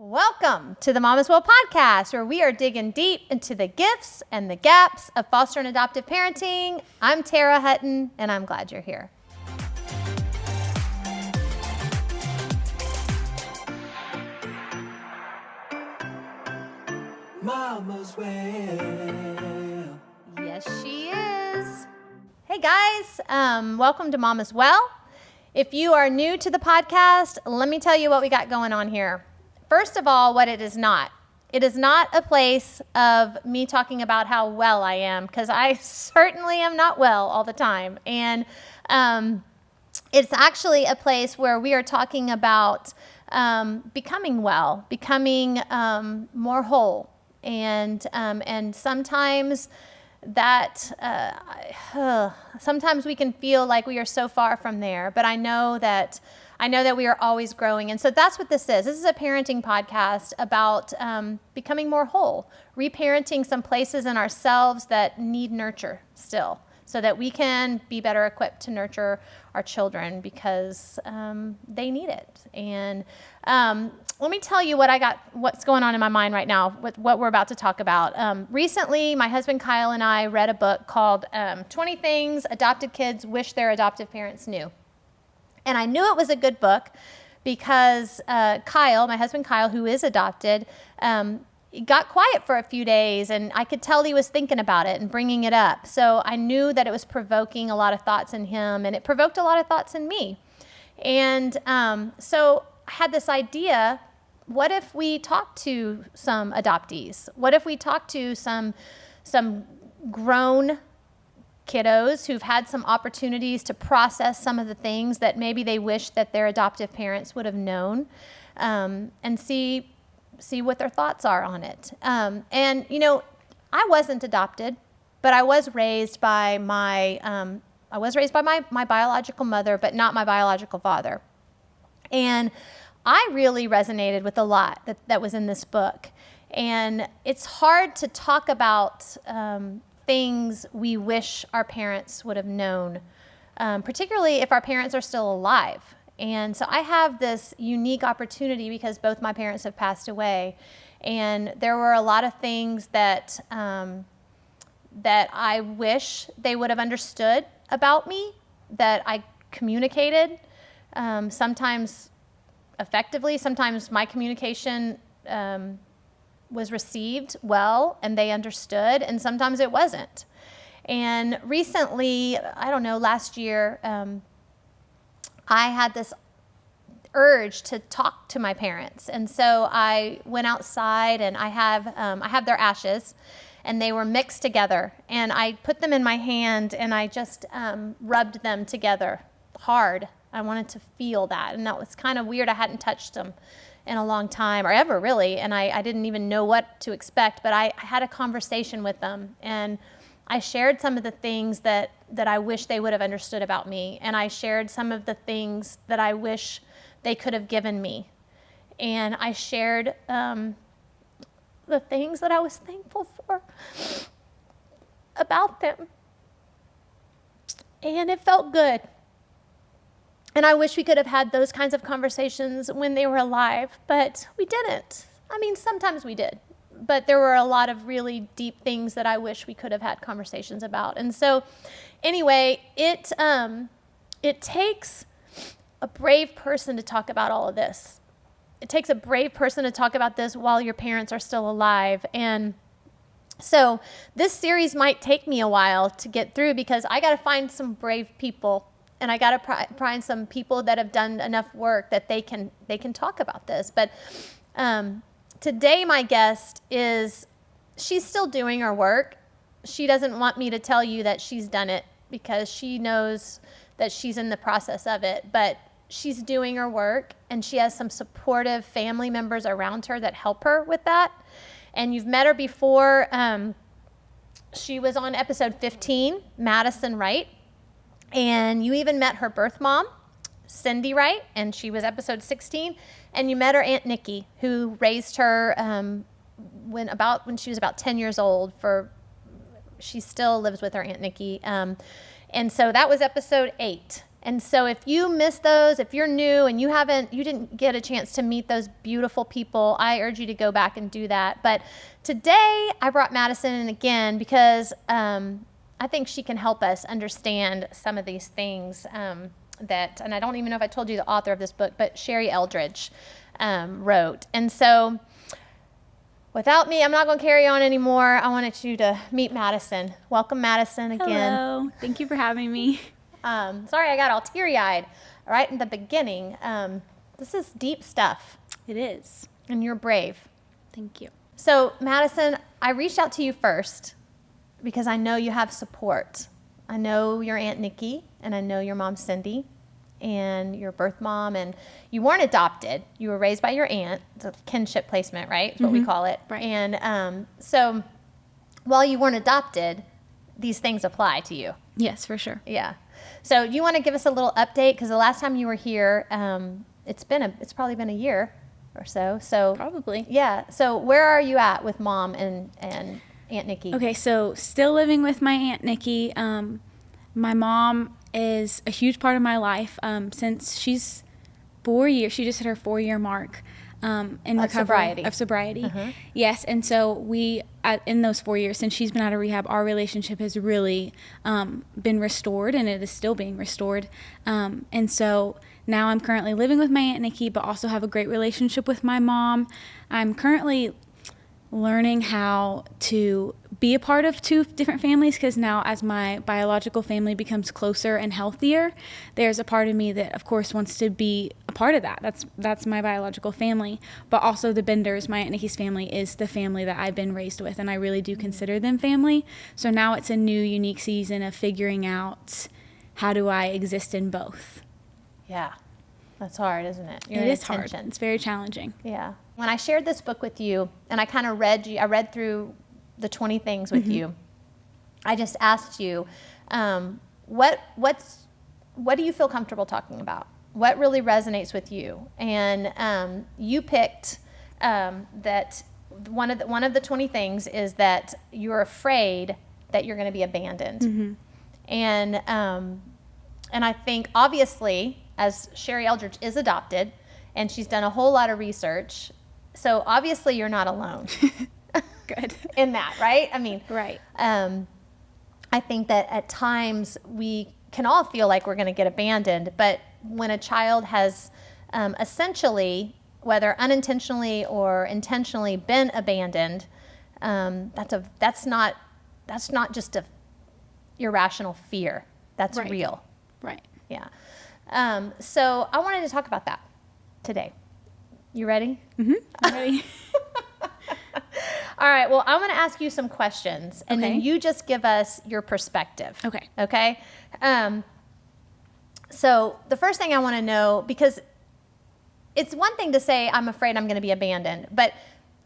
Welcome to the Mama's Well podcast, where we are digging deep into the gifts and the gaps of foster and adoptive parenting. I'm Tara Hutton, and I'm glad you're here. Mama's Well. Yes, she is. Hey guys, welcome to Mama's Well. If you are new to the podcast, let me tell you what we got going on here. First of all, what it is not. It is not a place of me talking about how well I am, because I certainly am not well all the time. And it's actually a place where we are talking about becoming well, becoming more whole. And sometimes sometimes we can feel like we are so far from there, but I know that we are always growing. And so that's what this is. This is a parenting podcast about becoming more whole, reparenting some places in ourselves that need nurture still, so that we can be better equipped to nurture our children because they need it. And let me tell you what's going on in my mind right now with what we're about to talk about. Recently, my husband Kyle and I read a book called 20 Things Adopted Kids Wish Their Adoptive Parents Knew. And I knew it was a good book because Kyle, my husband Kyle, who is adopted, he got quiet for a few days, and I could tell he was thinking about it and bringing it up. So I knew that it was provoking a lot of thoughts in him, and it provoked a lot of thoughts in me. And so I had this idea, what if we talked to some adoptees? What if we talked to some grown kiddos who've had some opportunities to process some of the things that maybe they wish that their adoptive parents would have known, and see what their thoughts are on it. And you know, I wasn't adopted, but I was raised by my biological mother, but not my biological father. And I really resonated with a lot that was in this book. And it's hard to talk about things we wish our parents would have known, particularly if our parents are still alive. And so I have this unique opportunity because both my parents have passed away. And there were a lot of things that I wish they would have understood about me, that I communicated, sometimes effectively, sometimes my communication was received well and they understood, and sometimes it wasn't. And recently, last year, I had this urge to talk to my parents. And so I went outside, and I have their ashes, and they were mixed together. And I put them in my hand, and I just rubbed them together hard. I wanted to feel that. And that was kind of weird. I hadn't touched them in a long time, or ever really. And I didn't even know what to expect. But I had a conversation with them, and I shared some of the things that I wish they would have understood about me. And I shared some of the things that I wish they could have given me. And I shared the things that I was thankful for about them. And it felt good. And I wish we could have had those kinds of conversations when they were alive, but we didn't. I mean, sometimes we did. But there were a lot of really deep things that I wish we could have had conversations about. And so anyway, it takes a brave person to talk about all of this. It takes a brave person to talk about this while your parents are still alive. And so this series might take me a while to get through because I got to find some brave people, and I got to find some people that have done enough work that they can talk about this. But today, my guest she's still doing her work. She doesn't want me to tell you that she's done it because she knows that she's in the process of it, but she's doing her work, and she has some supportive family members around her that help her with that. And you've met her before. She was on episode 15, Madison Wright, and you even met her birth mom, Cindy Wright, and she was episode 16. And you met her Aunt Nikki, who raised her when she was about 10 years old. She still lives with her Aunt Nikki. And so that was episode 8. And so if you miss those, if you're new and you didn't get a chance to meet those beautiful people, I urge you to go back and do that. But today I brought Madison in again because I think she can help us understand some of these things and I don't even know if I told you the author of this book, but Sherry Eldridge wrote. And so without me, I'm not going to carry on anymore. I wanted you to meet Madison. Welcome, Madison, again. Hello. Thank you for having me. Sorry, I got all teary-eyed right in the beginning. This is deep stuff. It is. And you're brave. Thank you. So, Madison, I reached out to you first because I know you have support. I know your Aunt Nikki, and I know your mom, Cindy, and your birth mom, and you weren't adopted. You were raised by your aunt. It's a kinship placement, right? That's what we call it. Right. And so while you weren't adopted, these things apply to you. Yes, for sure. Yeah. So you want to give us a little update? Because the last time you were here, it's probably been a year or so. So Probably. Yeah. So where are you at with mom and Aunt Nikki? Okay, so still living with my Aunt Nikki. My mom is a huge part of my life since she's 4 years. She just hit her 4-year mark in recovery of sobriety. Yes, and so we in those 4 years since she's been out of rehab, our relationship has really been restored, and it is still being restored. And so now I'm currently living with my Aunt Nikki, but also have a great relationship with my mom. I'm currently learning how to be a part of 2 different families, because now as my biological family becomes closer and healthier, there's a part of me that of course wants to be a part of that. That's my biological family, but also the Benders, my Aunt Nikki's family, is the family that I've been raised with, and I really do consider them family. So now it's a new unique season of figuring out how do I exist in both. Yeah. That's hard, isn't it? It is hard. It's very challenging. Yeah. When I shared this book with you, and I kind of I read through the 20 things with you, I just asked you, what do you feel comfortable talking about? What really resonates with you? And you picked that one of the 20 things is that you're afraid that you're going to be abandoned. And I think obviously, as Sherry Eldridge is adopted, and she's done a whole lot of research, so obviously you're not alone. Good. In that, right? I mean, Right. I think that at times we can all feel like we're going to get abandoned, but when a child has essentially, whether unintentionally or intentionally, been abandoned, that's not just a irrational fear. That's Right. real. Right. Yeah. So I wanted to talk about that today. You ready? I'm ready. All right. Well, I'm going to ask you some questions, and then Okay. you just give us your perspective. Okay. Okay? So the first thing I want to know, because it's one thing to say, I'm afraid I'm going to be abandoned, but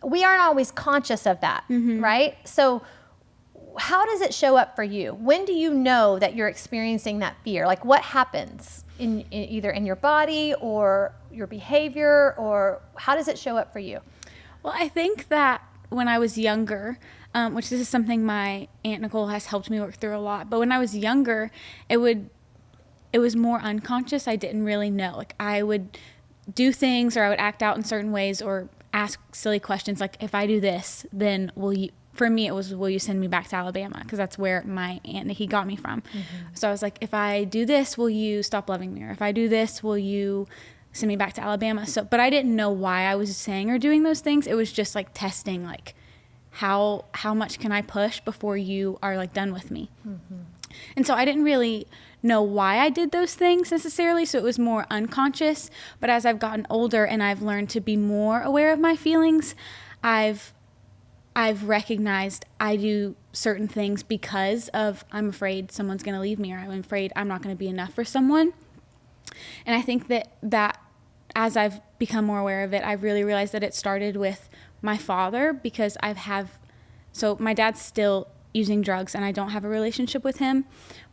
we aren't always conscious of that, right? So how does it show up for you? When do you know that you're experiencing that fear? Like, what happens in either in your body or your behavior, or how does it show up for you? Well, I think that when I was younger, which this is something my Aunt Nicole has helped me work through a lot, but when I was younger, it was more unconscious. I didn't really know. Like, I would do things, or I would act out in certain ways, or ask silly questions like, if I do this, then will you send me back to Alabama? Because that's where my Aunt Nikki got me from. So I was like, if I do this, will you stop loving me? Or if I do this, will you send me back to Alabama? So, but I didn't know why I was saying or doing those things. It was just like testing, like how much can I push before you are like done with me? And so I didn't really know why I did those things necessarily. So it was more unconscious. But as I've gotten older and I've learned to be more aware of my feelings, I've recognized I do certain things because of I'm afraid someone's going to leave me, or I'm afraid I'm not going to be enough for someone. And I think that as I've become more aware of it, I've really realized that it started with my father, because so my dad's still using drugs and I don't have a relationship with him.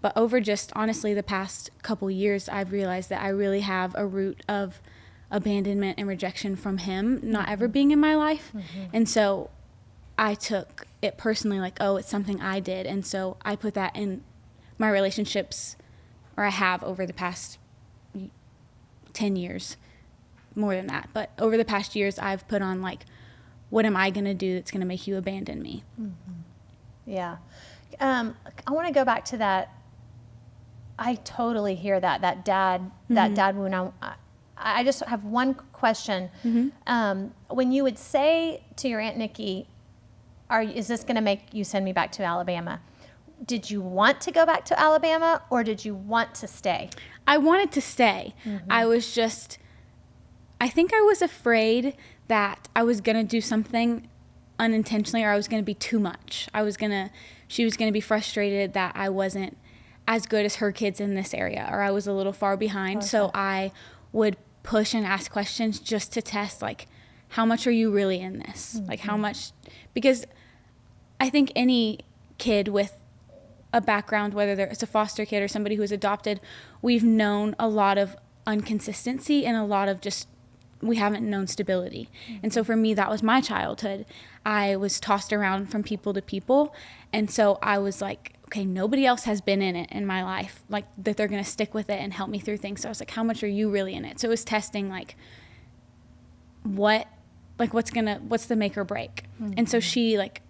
But over just honestly the past couple years, I've realized that I really have a root of abandonment and rejection from him not ever being in my life. And so I took it personally, like, oh, it's something I did. And so I put that in my relationships or I have over the past 10 years, more than that. But over the past years, I've put on like, what am I going to do that's going to make you abandon me? Mm-hmm. Yeah. I want to go back to that. I totally hear that dad wound. I just have one question. When you would say to your Aunt Nikki, is this going to make you send me back to Alabama? Did you want to go back to Alabama, or did you want to stay? I wanted to stay. I think I was afraid that I was going to do something unintentionally, or I was going to be too much. She was going to be frustrated that I wasn't as good as her kids in this area, or I was a little far behind. Okay. So I would push and ask questions just to test, like, how much are you really in this? Mm-hmm. Like, how much, because I think any kid with a background, whether it's a foster kid or somebody who is adopted, we've known a lot of inconsistency and a lot of just, we haven't known stability. Mm-hmm. And so for me, that was my childhood. I was tossed around from people to people. And so I was like, okay, nobody else has been in it in my life, like that they're going to stick with it and help me through things. So I was like, how much are you really in it? So it was testing like, what's the make or break? Mm-hmm. And so she like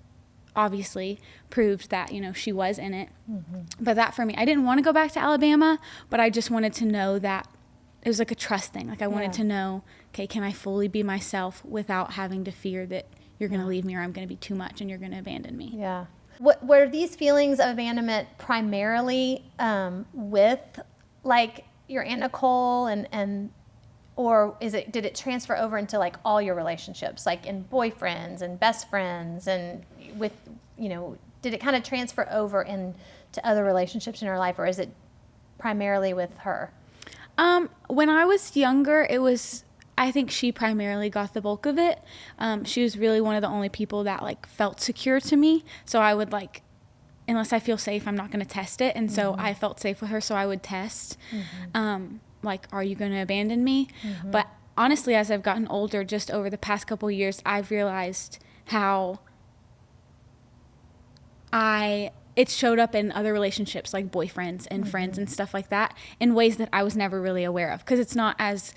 obviously proved that, she was in it. Mm-hmm. But that for me, I didn't want to go back to Alabama, but I just wanted to know that it was like a trust thing. Like I wanted to know, okay, can I fully be myself without having to fear that you're going to leave me, or I'm going to be too much and you're going to abandon me? Yeah. Were these feelings of abandonment primarily with like your Aunt Nicole and or did it transfer over into like all your relationships, like in boyfriends and best friends, and with, did it kind of transfer over into other relationships in your life, or is it primarily with her? When I was younger, I think she primarily got the bulk of it. She was really one of the only people that like felt secure to me. So I would like, unless I feel safe, I'm not going to test it. And mm-hmm. so I felt safe with her. So I would test, mm-hmm. Like, are you going to abandon me? Mm-hmm. But honestly, as I've gotten older, just over the past couple of years, I've realized how it showed up in other relationships, like boyfriends and mm-hmm. friends and stuff like that, in ways that I was never really aware of. Because it's not as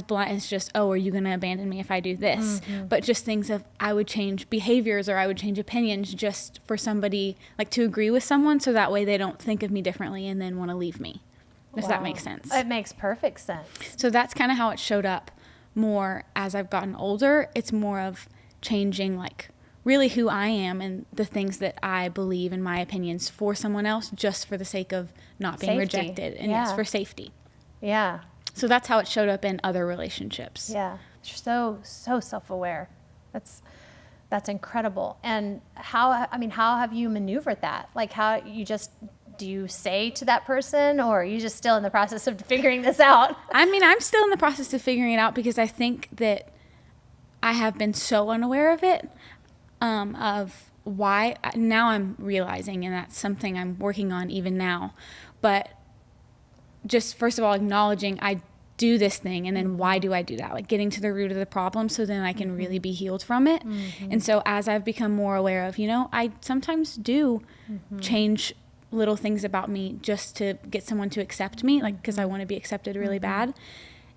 blunt as just, oh, are you going to abandon me if I do this? Mm-hmm. But just things of, I would change behaviors or I would change opinions just for somebody, like to agree with someone, so that way they don't think of me differently and then want to leave me. Does that make sense? It makes perfect sense. So that's kind of how it showed up more as I've gotten older. It's more of changing like really who I am and the things that I believe in my opinions for someone else, just for the sake of not being rejected. And yes, for safety. Yeah. So that's how it showed up in other relationships. Yeah. You're so self-aware. That's incredible. And how have you maneuvered that? Like do you say to that person, or are you just still in the process of figuring this out? I'm still in the process of figuring it out, because I think that I have been so unaware of it, of why. Now I'm realizing, and that's something I'm working on even now. But just first of all, acknowledging I do this thing, and then why do I do that? Like getting to the root of the problem, so then I can mm-hmm. really be healed from it. Mm-hmm. And so as I've become more aware of, I sometimes do mm-hmm. change little things about me just to get someone to accept me, like because I want to be accepted really mm-hmm. bad.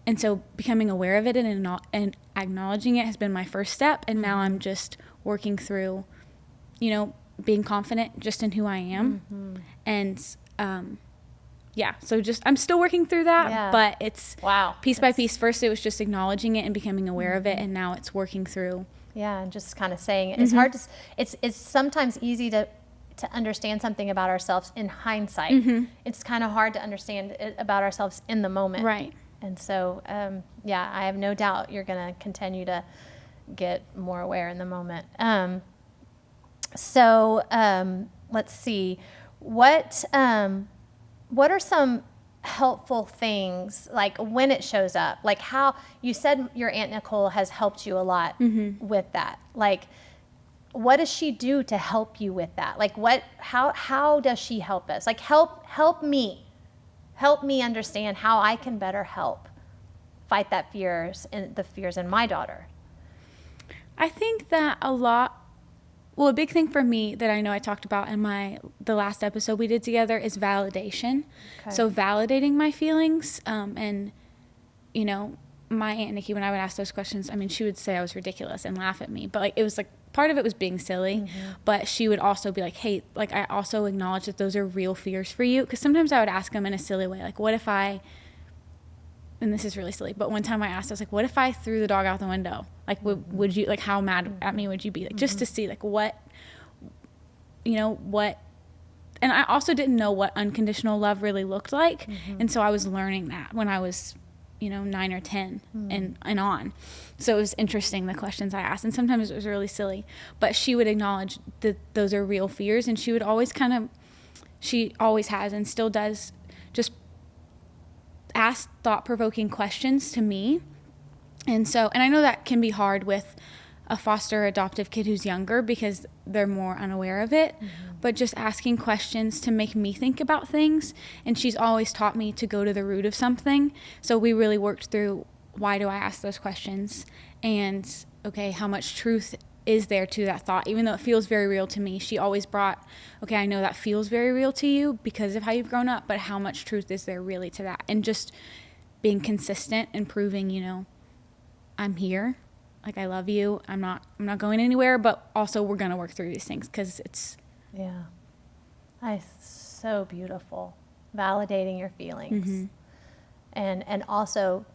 And so becoming aware of it and acknowledging it has been my first step. And now I'm just working through, being confident just in who I am. Mm-hmm. And so just I'm still working through that, but it's piece by piece. First it was just acknowledging it and becoming aware mm-hmm. of it, and now it's working through. Yeah, and just kind of saying it. It's mm-hmm. hard to. It's sometimes easy to understand something about ourselves in hindsight. Mm-hmm. It's kind of hard to understand it about ourselves in the moment. Right. And so, I have no doubt you're going to continue to get more aware in the moment. Let's see. What are some helpful things, like when it shows up? Like how you said your Aunt Nicole has helped you a lot mm-hmm. with that. Like, what does she do to help you with that? Like how does she help us? Like help me understand how I can better help fight the fears in my daughter. I think that a lot Well, a big thing for me that I know I talked about in the last episode we did together is validation. Okay. So validating my feelings, and you know, my Aunt Nikki, when I would ask those questions, I mean, she would say I was ridiculous and laugh at me, but like it was like part of it was being silly, but she would also be like, hey, like I also acknowledge that those are real fears for you, because sometimes I would ask them in a silly way, like what if I, and this is really silly, but one time I asked, I was like, what if I threw the dog out the window? Like, would you, like, how mad at me would you be? Like, just to see, like, what, you know, what, and I also didn't know what unconditional love really looked like. And so I was learning that when I was, you know, 9 or 10 and on. So it was interesting, the questions I asked. And sometimes it was really silly. But she would acknowledge that those are real fears. And she would always she always has and still does, just ask thought-provoking questions to me. And so, and I know that can be hard with a foster adoptive kid who's younger because they're more unaware of it, but just asking questions to make me think about things. And she's always taught me to go to the root of something. So we really worked through, why do I ask those questions? And okay, how much truth is there to that thought? Even though it feels very real to me, she always brought, okay, I know that feels very real to you because of how you've grown up, but how much truth is there really to that? And just being consistent and proving, you know, I'm here, like I love you, I'm not going anywhere, but also we're gonna work through these things because it's so beautiful, validating your feelings, and also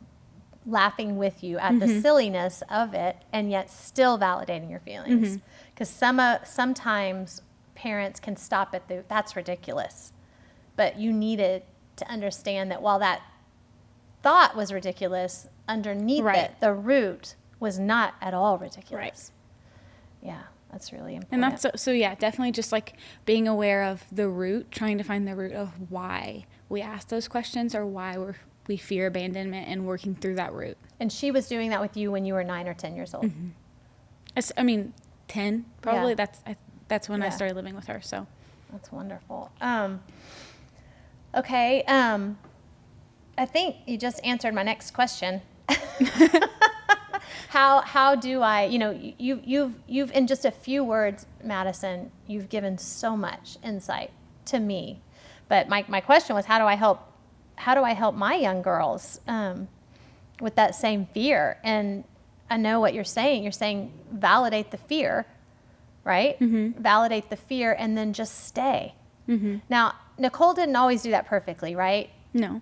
laughing with you at the silliness of it, and yet still validating your feelings, because sometimes parents can stop at that's ridiculous, but you needed to understand that while that thought was ridiculous, underneath it, the root was not at all ridiculous. Yeah, that's really important. And that's so yeah, definitely just like being aware of the root, trying to find the root of why we ask those questions or why we fear abandonment, and working through that root. And she was doing that with you when you were 9 or 10 years old. I mean, 10 probably. That's when I started living with her. So that's wonderful. Okay. I think you just answered my next question. How do I, you know, you've in just a few words, Madison, you've given so much insight to me. But my question was, how do I help my young girls with that same fear? And I know what you're saying. You're saying validate the fear, right? Validate the fear and then just stay. Now, Nicole didn't always do that perfectly, right? no.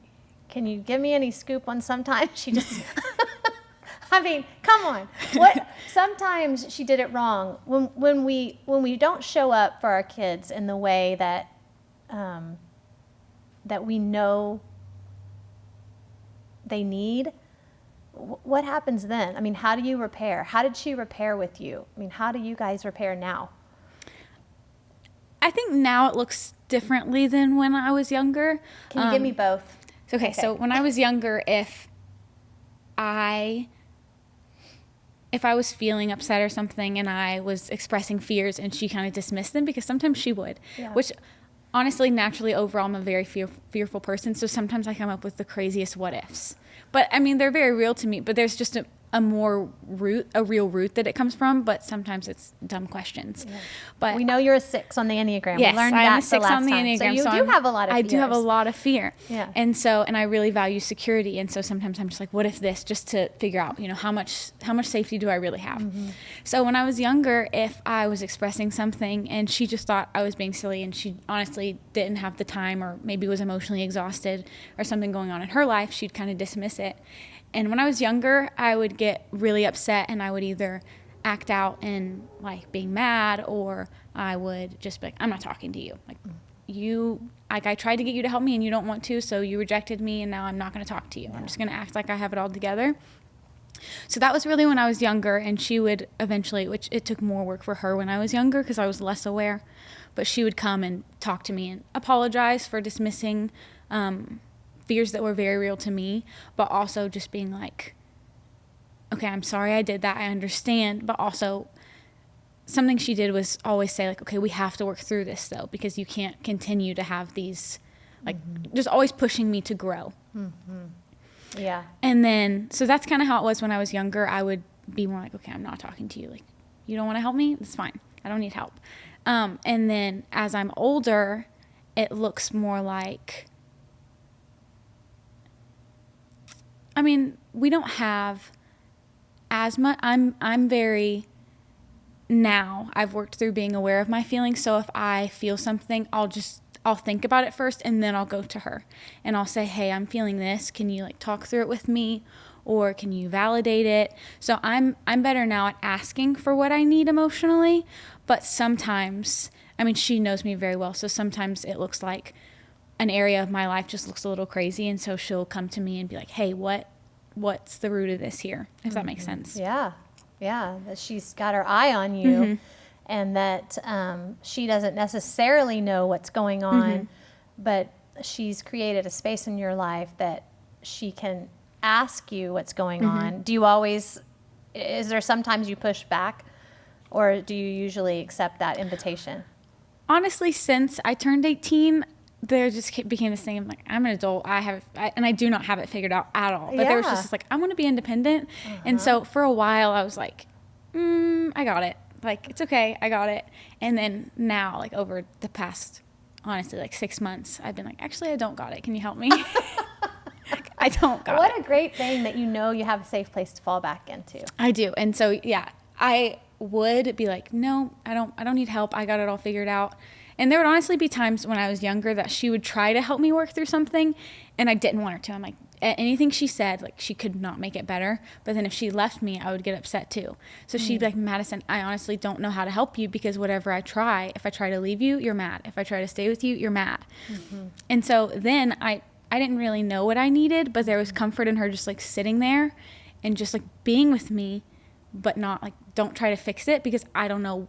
Can you give me any scoop on sometimes she just, I mean, come on. What? Sometimes she did it wrong. When we don't show up for our kids in the way that that we know they need, what happens then? I mean, how do you repair? How did she repair with you? I mean, how do you guys repair now? I think now it looks differently than when I was younger. Can you give me both? Okay, so when I was younger, if I was feeling upset or something and I was expressing fears and she kind of dismissed them, because sometimes she would, which honestly, naturally, overall, I'm a very fearful person, so sometimes I come up with the craziest what ifs. But I mean, they're very real to me, but there's just a real root that it comes from, but sometimes it's dumb questions. But we know you're a 6 on the Enneagram. Yes, we learned I'm that a 6 on the Enneagram. So you do have a lot of fears. I do have a lot of fear. Yeah. And I really value security. And so sometimes I'm just like, what if this, just to figure out, you know, how much safety do I really have? So when I was younger, if I was expressing something and she just thought I was being silly and she honestly didn't have the time, or maybe was emotionally exhausted or something going on in her life, she'd kind of dismiss it. And when I was younger, I would get really upset and I would either act out in like being mad, or I would just be like, I'm not talking to you. I tried to get you to help me and you don't want to, so you rejected me and now I'm not going to talk to you. I'm just going to act like I have it all together. So that was really when I was younger, and she would eventually, which it took more work for her when I was younger because I was less aware, but she would come and talk to me and apologize for dismissing fears that were very real to me, but also just being like, okay, I'm sorry I did that, I understand. But also something she did was always say like, okay, we have to work through this though, because you can't continue to have these like just always pushing me to grow. Yeah. And then so that's kind of how it was when I was younger. I would be more like, okay, I'm not talking to you, like, you don't want to help me, it's fine, I don't need help. And then as I'm older, it looks more like, I mean, we don't have as much. I'm very, now I've worked through being aware of my feelings. So if I feel something, I'll think about it first, and then I'll go to her and I'll say, hey, I'm feeling this. Can you like talk through it with me? Or can you validate it? So I'm better now at asking for what I need emotionally, but sometimes, I mean, she knows me very well. So sometimes it looks like an area of my life just looks a little crazy. And so she'll come to me and be like, hey, what's the root of this here? If that makes sense. Yeah. Yeah. That she's got her eye on you, and that she doesn't necessarily know what's going on, but she's created a space in your life that she can ask you what's going on. Do you always, is there sometimes you push back, or do you usually accept that invitation? Honestly, since I turned 18, there just became this thing of like, I'm an adult. And I do not have it figured out at all. But there was just this, like, I want to be independent. And so for a while I was like, I got it. Like, it's okay. I got it. And then now, like, over the past, honestly, like 6 months, I've been like, actually, I don't got it. Can you help me? I don't got it. What a great thing that you have a safe place to fall back into. I do. And so, yeah, I would be like, no, I don't need help. I got it all figured out. And there would honestly be times when I was younger that she would try to help me work through something, and I didn't want her to. I'm like, anything she said, like, she could not make it better. But then if she left me, I would get upset too. So she'd be like, Madison, I honestly don't know how to help you, because whatever I try, if I try to leave you, you're mad. If I try to stay with you, you're mad. And so then I didn't really know what I needed, but there was comfort in her just like sitting there and just like being with me, but not like, don't try to fix it, because I don't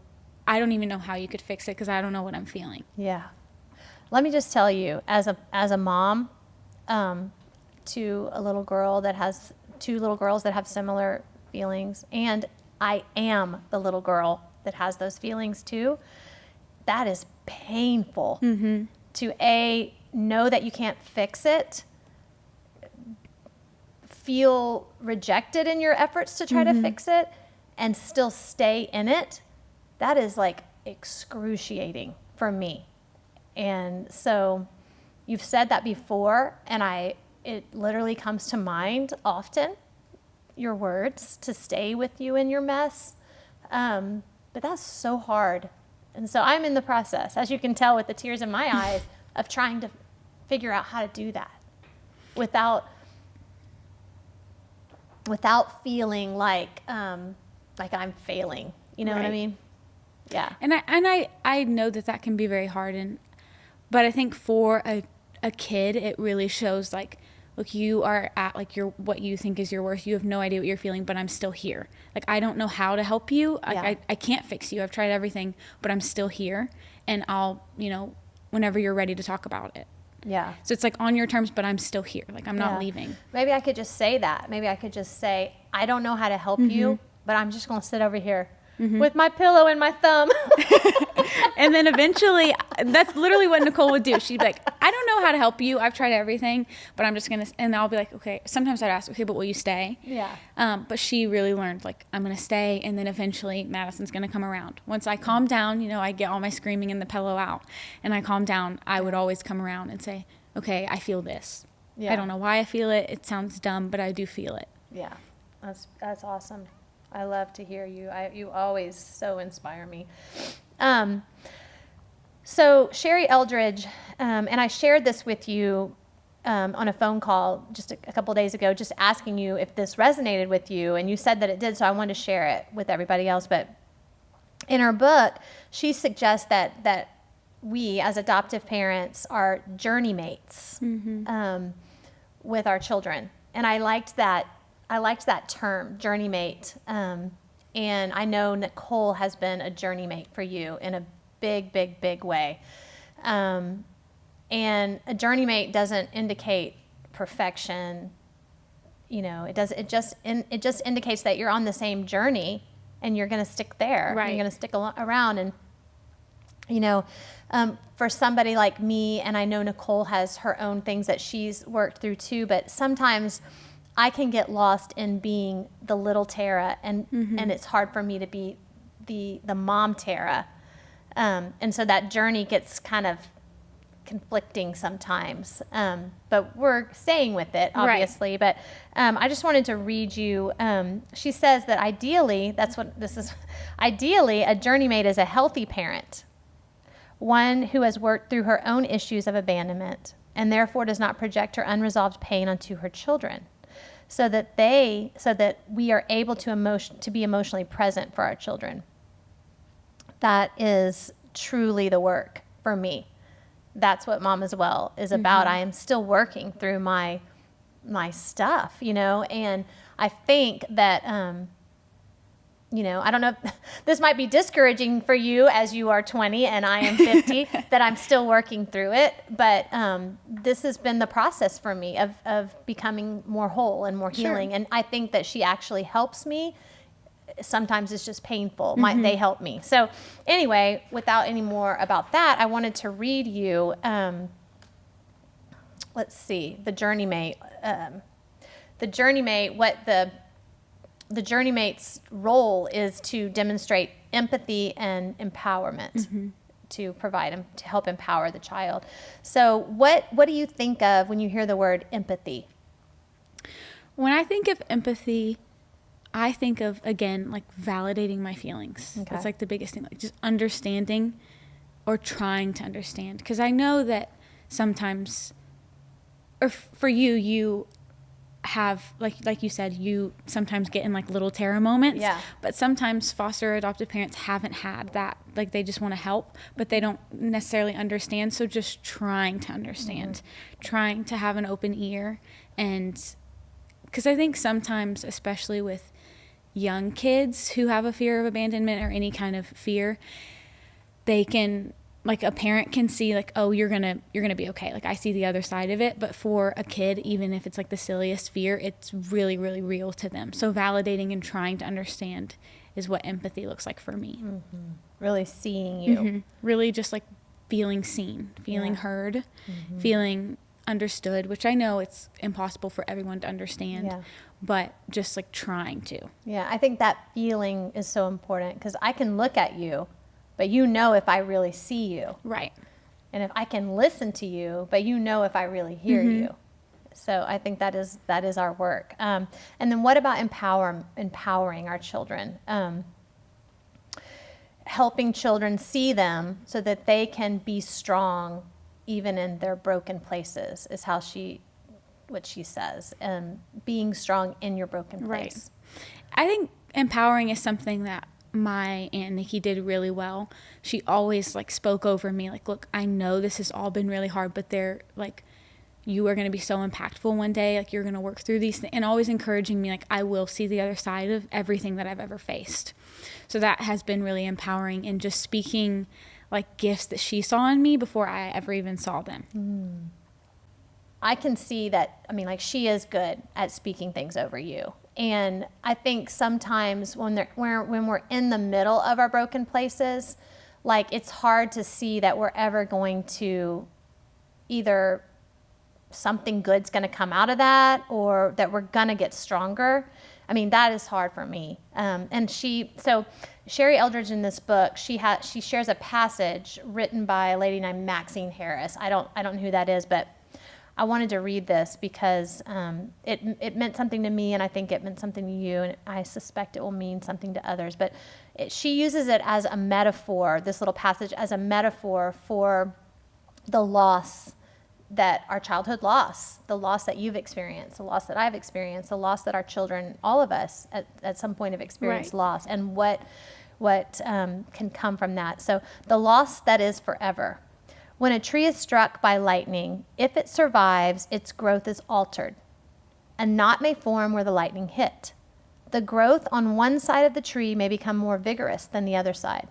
even know how you could fix it, because I don't know what I'm feeling. Yeah. Let me just tell you, as a mom, to a little girl that has two little girls that have similar feelings, and I am the little girl that has those feelings too, that is painful to know that you can't fix it, feel rejected in your efforts to try to fix it, and still stay in it. That is like excruciating for me. And so you've said that before, and it literally comes to mind often, your words, to stay with you in your mess. But that's so hard. And so I'm in the process, as you can tell with the tears in my eyes, of trying to figure out how to do that without feeling like I'm failing. You know what I mean? Yeah. And I know that can be very hard, but I think for a kid, it really shows like, look, you are at like what you think is your worst. You have no idea what you're feeling, but I'm still here. Like, I don't know how to help you. Like, I can't fix you. I've tried everything, but I'm still here, and I'll, whenever you're ready to talk about it. Yeah. So it's like on your terms, but I'm still here. Like, I'm not leaving. Maybe I could just say that. Maybe I could just say, I don't know how to help you, but I'm just going to sit over here with my pillow and my thumb. And then eventually, that's literally what Nicole would do. She'd be like, I don't know how to help you. I've tried everything, but I'm just going to, and I'll be like, okay. Sometimes I'd ask, okay, but will you stay? Yeah. But she really learned, like, I'm going to stay. And then eventually Madison's going to come around. Once I calm down, I get all my screaming and the pillow out, and I calm down, I would always come around and say, okay, I feel this. Yeah. I don't know why I feel it. It sounds dumb, but I do feel it. Yeah. That's awesome. I love to hear you. You always so inspire me. So Sherry Eldridge, and I shared this with you on a phone call just a couple days ago, just asking you if this resonated with you, and you said that it did, so I wanted to share it with everybody else. But in her book, she suggests that we as adoptive parents are journey mates with our children, and I liked that term, journey mate. And I know Nicole has been a journey mate for you in a big, big, big way. And a journey mate doesn't indicate perfection. It just indicates that you're on the same journey and you're going to stick there. Right. You're going to stick around. And, for somebody like me, and I know Nicole has her own things that she's worked through too, but sometimes I can get lost in being the little Tara, and it's hard for me to be the mom Tara. And so that journey gets kind of conflicting sometimes, but we're staying with it, obviously. Right. But I just wanted to read you. She says that ideally, ideally, a journey mate is a healthy parent, one who has worked through her own issues of abandonment and therefore does not project her unresolved pain onto her children, so that we are able to be emotionally present for our children. That is truly the work for me. That's what Mom as Well is about. I am still working through my stuff, and I think that, I don't know, this might be discouraging for you as you are 20 and I am 50, that I'm still working through it. But this has been the process for me of becoming more whole and more healing. Sure. And I think that she actually helps me. Sometimes it's just painful. They help me. So anyway, without any more about that, I wanted to read you, let's see, the journey mate. The journey mate, what the journey mate's role is to demonstrate empathy and empowerment, to provide to help empower the child. So what do you think of when you hear the word empathy? When I think of empathy, I think of, again, like validating my feelings. Okay. That's like the biggest thing, like just understanding or trying to understand. Because I know that sometimes, or for you have, like you said, you sometimes get in like little Tara moments. Yeah. But sometimes foster or adoptive parents haven't had that. Like they just want to help, but they don't necessarily understand. So just trying to understand, trying to have an open ear. And because I think sometimes, especially with young kids who have a fear of abandonment or any kind of fear, they can, like a parent can see like, oh, you're gonna be okay. Like I see the other side of it. But for a kid, even if it's like the silliest fear, it's really, really real to them. So validating and trying to understand is what empathy looks like for me. Really seeing you. Really just like feeling seen, feeling heard, feeling understood, which I know it's impossible for everyone to understand, but just like trying to. Yeah, I think that feeling is so important because I can look at you, but if I really see you. Right. And if I can listen to you, but if I really hear you. So I think that is our work. And then what about empowering our children? Helping children see them so that they can be strong even in their broken places is what she says, and being strong in your broken place. Right. I think empowering is something that my Aunt Nikki did really well. She always like spoke over me, like, look, I know this has all been really hard, but you are going to be so impactful one day. Like you're going to work through these things, and always encouraging me, like I will see the other side of everything that I've ever faced. So that has been really empowering, and just speaking like gifts that she saw in me before I ever even saw them. I can see that, she is good at speaking things over you. And I think sometimes when we're in the middle of our broken places, like it's hard to see that we're ever going to either something good's going to come out of that or that we're going to get stronger. That is hard for me. And Sherry Eldridge in this book, she shares a passage written by a lady named Maxine Harris. I don't know who that is, but I wanted to read this because it meant something to me, and I think it meant something to you, and I suspect it will mean something to others. But she uses it as a metaphor, this little passage, as a metaphor for the loss that our childhood loss, the loss that you've experienced, the loss that I've experienced, the loss that our children, all of us at some point have experienced loss, and what can come from that. So the loss that is forever. When a tree is struck by lightning, if it survives, its growth is altered. A knot may form where the lightning hit. The growth on one side of the tree may become more vigorous than the other side.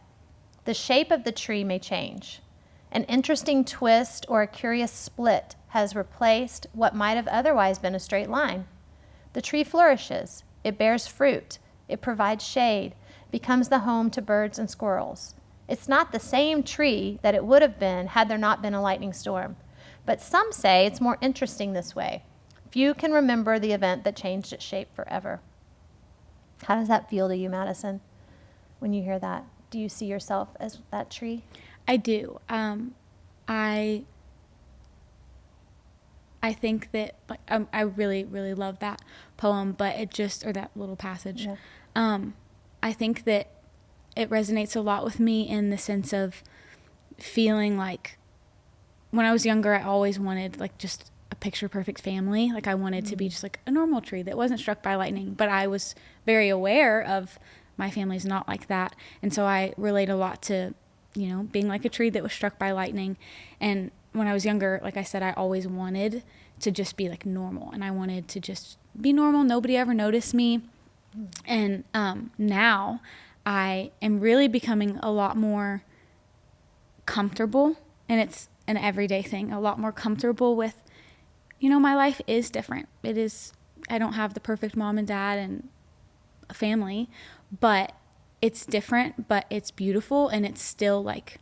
The shape of the tree may change. An interesting twist or a curious split has replaced what might have otherwise been a straight line. The tree flourishes. It bears fruit. It provides shade. Becomes the home to birds and squirrels. It's not the same tree that it would have been had there not been a lightning storm. But some say it's more interesting this way. Few can remember the event that changed its shape forever. How does that feel to you, Madison? when you hear that? Do you see yourself as that tree? I do. I think that, like, I really, really love that poem, but or that little passage. Yeah. I think that it resonates a lot with me in the sense of feeling like when I was younger, I always wanted like just a picture perfect family. Like I wanted to be just like a normal tree that wasn't struck by lightning, but I was very aware of my family's not like that. And so I relate a lot to, being like a tree that was struck by lightning. And when I was younger, like I said, I always wanted to just be like normal, and I wanted to just be normal. Nobody ever noticed me. And now I am really becoming a lot more comfortable, and it's an everyday thing, a lot more comfortable with, my life is different. I don't have the perfect mom and dad and a family, but it's different, but it's beautiful, and it's still like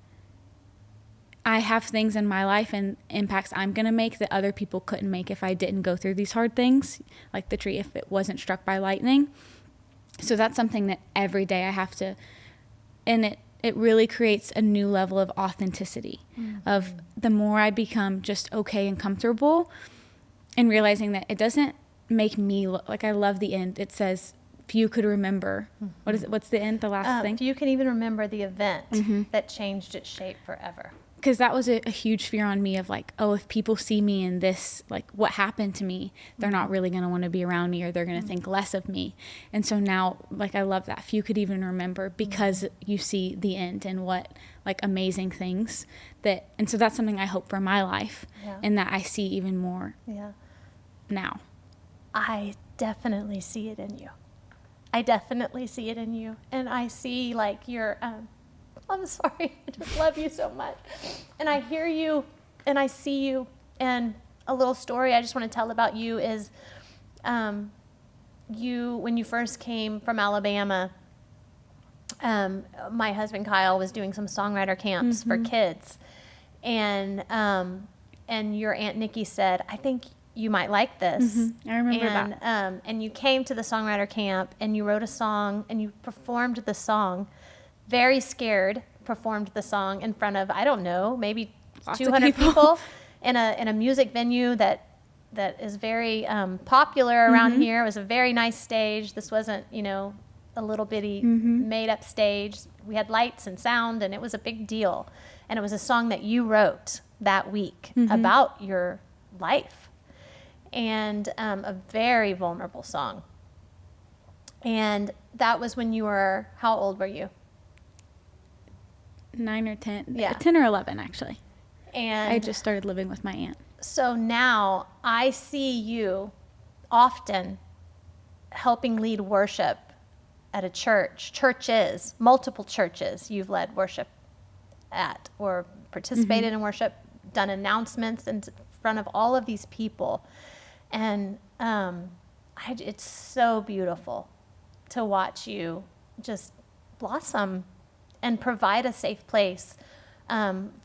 I have things in my life and impacts I'm going to make that other people couldn't make if I didn't go through these hard things, like the tree, if it wasn't struck by lightning. So that's something that every day I have to, and it really creates a new level of authenticity, of the more I become just okay and comfortable, and realizing that it doesn't make me look like, I love the end. It says, few could remember. What is it? What's the end? The last thing? Few can even remember the event that changed its shape forever. Because that was a huge fear on me of like, oh, if people see me in this, like what happened to me, they're not really going to want to be around me, or they're going to think less of me. And so now, like, I love that few could even remember, because you see the end and what like amazing things and so that's something I hope for my life, and that I see even more now. I definitely see it in you. And I see like your, I'm sorry, I just love you so much. And I hear you and I see you. And a little story I just want to tell about you is when you first came from Alabama, my husband Kyle was doing some songwriter camps for kids. And your Aunt Nikki said, I think you might like this. I remember that. And you came to the songwriter camp and you wrote a song and you performed the song. Very scared, performed the song in front of, I don't know, maybe Lots 200 people in a music venue that is very popular around here. It was a very nice stage. This wasn't, a little bitty made up stage. We had lights and sound, and it was a big deal. And it was a song that you wrote that week about your life, and a very vulnerable song. And that was when you were, how old were you? 9 or 10. Yeah. 10 or 11, actually. And I just started living with my aunt. So now I see you often helping lead worship at a churches, multiple churches you've led worship at, or participated in worship, done announcements in front of all of these people. And it's so beautiful to watch you just blossom and provide a safe place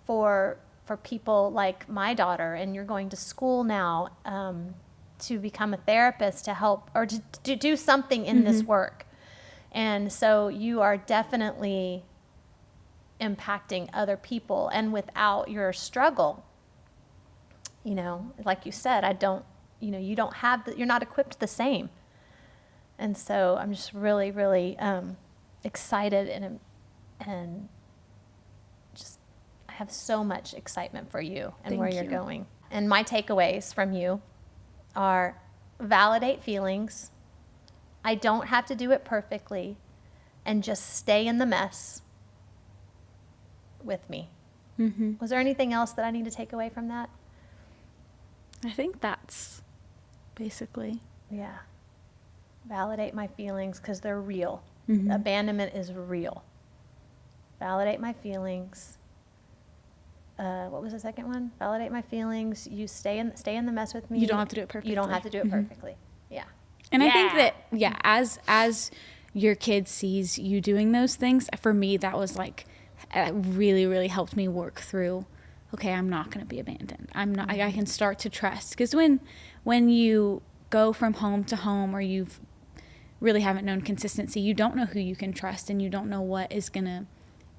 for people like my daughter. And you're going to school now to become a therapist, to help, or to do something in this work. And so you are definitely impacting other people. And without your struggle, like you said, you don't have you're not equipped the same. And so I'm just really, really excited and just I have so much excitement for you and where you're going. And my takeaways from you are: validate feelings. I don't have to do it perfectly, and just stay in the mess with me. Was there anything else that I need to take away from that? I think that's basically. Yeah. Validate my feelings because they're real. Abandonment is real. Validate my feelings. What was the second one? Validate my feelings. You stay in the mess with me. You don't have to do it perfectly. You don't have to do it perfectly. Yeah. And I think that, as your kid sees you doing those things, for me, that was like, really, really helped me work through, okay, I'm not going to be abandoned. I'm not, I can start to trust. Because when you go from home to home, or you've really haven't known consistency, you don't know who you can trust, and you don't know what is going to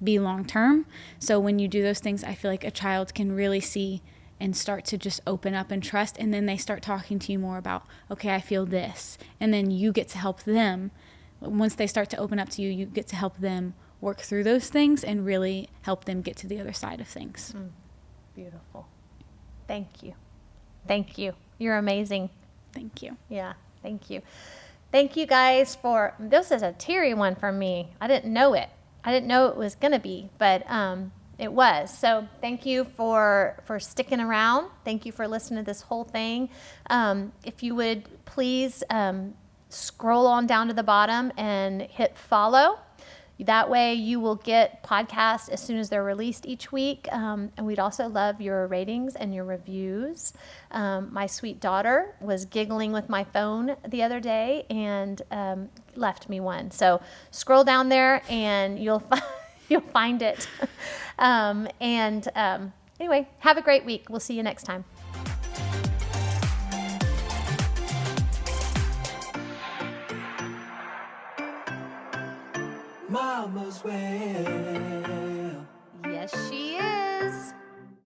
be long term. So when you do those things, I feel like a child can really see and start to just open up and trust, and then they start talking to you more about, okay, I feel this, and then you get to help them. Once they start to open up to you, you get to help them work through those things and really help them get to the other side of things. Beautiful. Thank you. Thank you. You're amazing. Thank you. Yeah, thank you. Thank you guys for, this is a teary one for me. I didn't know it. I didn't know it was going to be, but it was. So thank you for sticking around. Thank you for listening to this whole thing. If you would please scroll on down to the bottom and hit follow. That way you will get podcasts as soon as they're released each week. And we'd also love your ratings and your reviews. My sweet daughter was giggling with my phone the other day and left me one. So scroll down there and you'll find it. Anyway, have a great week. We'll see you next time. Mama's way.